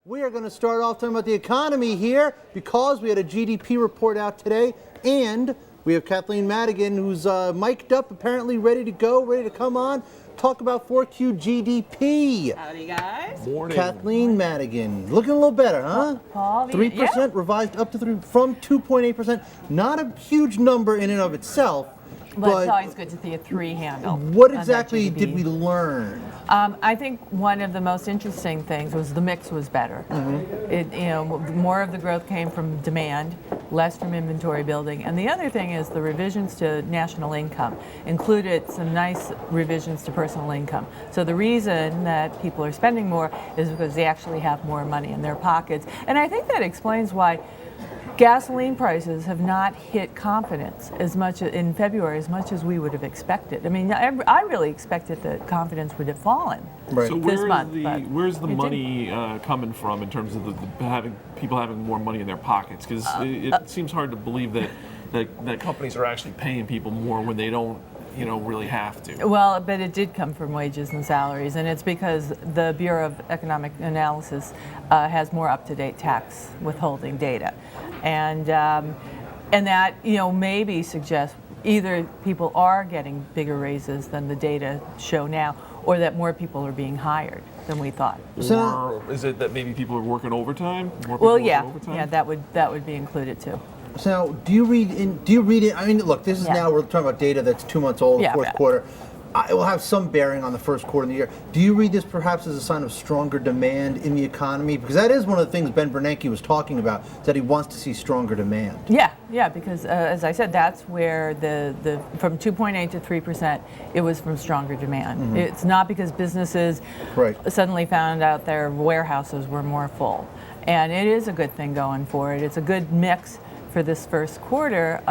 We are going to start off talking about the economy here because we had a GDP report out today, and we have Kathleen Madigan, who's mic'd up, apparently ready to go, ready to come on, talk about 4Q GDP. Howdy, guys. Morning. Kathleen Madigan, looking a little better, huh? 3% revised up to 3 from 2.8%. Not a huge number in and of itself. But it's always good to see a 3 handle. What exactly did we learn? I think one of the most interesting things was the mix was better. More of the growth came from demand, less from inventory building. And the other thing is the revisions to national income included some nice revisions to personal income. So the reason that people are spending more is because they actually have more money in their pockets. And I think that explains why gasoline prices have not hit confidence as much in February as much as we would have expected. I mean, I really expected that confidence would have fallen this month. Where's the money coming from in terms of people having more money in their pockets? Because it seems hard to believe that companies are actually paying people more when they don't really have to. Well, but it did come from wages and salaries, and it's because the Bureau of Economic Analysis has more up-to-date tax withholding data, and that maybe suggests either people are getting bigger raises than the data show now, or that more people are being hired than we thought. Or is it that maybe people are working overtime? Yeah, that would be included too. So do you read it? I mean, look, this is now we're talking about data that's 2 months old, fourth quarter. It will have some bearing on the first quarter of the year. Do you read this perhaps as a sign of stronger demand in the economy? Because that is one of the things Ben Bernanke was talking about, that he wants to see stronger demand. Yeah, because as I said, that's where the from 2.8 to 3%, it was from stronger demand. Mm-hmm. It's not because businesses suddenly found out their warehouses were more full. And it is a good thing going forward. It's a good mix for this first quarter,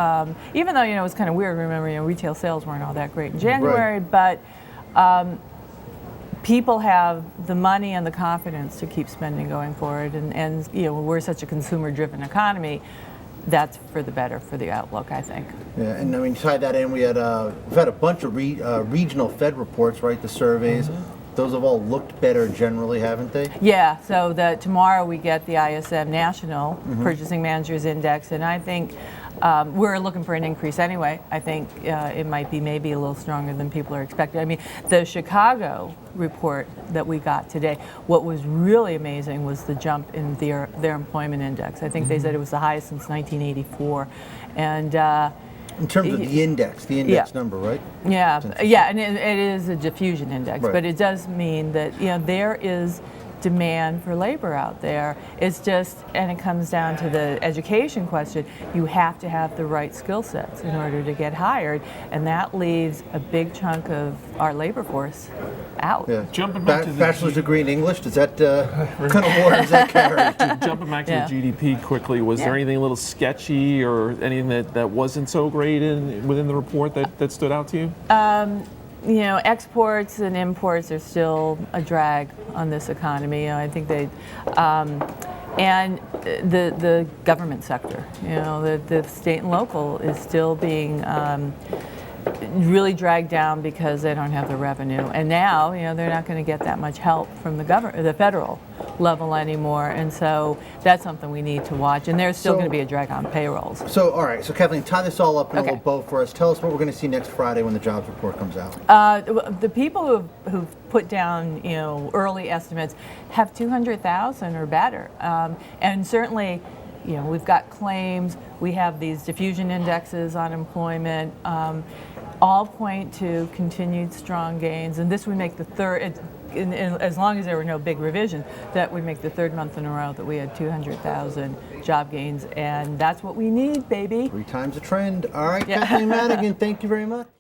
even though it was kind of weird. Remember, retail sales weren't all that great in January, but people have the money and the confidence to keep spending going forward, and we're such a consumer-driven economy. That's for the better for the outlook, I think. Yeah, and I mean, tie that in. We've had a bunch of regional Fed reports, right? The surveys. Mm-hmm. Those have all looked better generally, haven't they? Yeah, so tomorrow we get the ISM National Purchasing Managers Index, and I think we're looking for an increase anyway. I think it might be maybe a little stronger than people are expecting. I mean, the Chicago report that we got today, what was really amazing was the jump in their employment index. I think they said it was the highest since 1984. And in terms of the index number, right? Yeah, and it is a diffusion index, but it does mean that there is demand for labor out there. It's just, and it comes down to the education question. You have to have the right skill sets in order to get hired, and that leaves a big chunk of our labor force out. Yeah. Jumping back to the bachelor's degree in English, does that what kind of water does that carry? Jumping back to the GDP quickly, was there anything a little sketchy or anything that wasn't so great within the report that stood out to you? Exports and imports are still a drag on this economy. I think and the government sector, the state and local is still being really dragged down because they don't have the revenue. And now, they're not going to get that much help from the federal level anymore. And so that's something we need to watch. And there's still going to be a drag on payrolls. So, all right. So, Kathleen, tie this all up in a little bow for us. Tell us what we're going to see next Friday when the jobs report comes out. The people who've put down, early estimates have 200,000 or better. And certainly, we've got claims. We have these diffusion indexes on employment. All point to continued strong gains, and this would make the third, as long as there were no big revisions, that would make the third month in a row that we had 200,000 job gains, and that's what we need, baby. 3 times the trend. All right, Kathleen Madigan, thank you very much.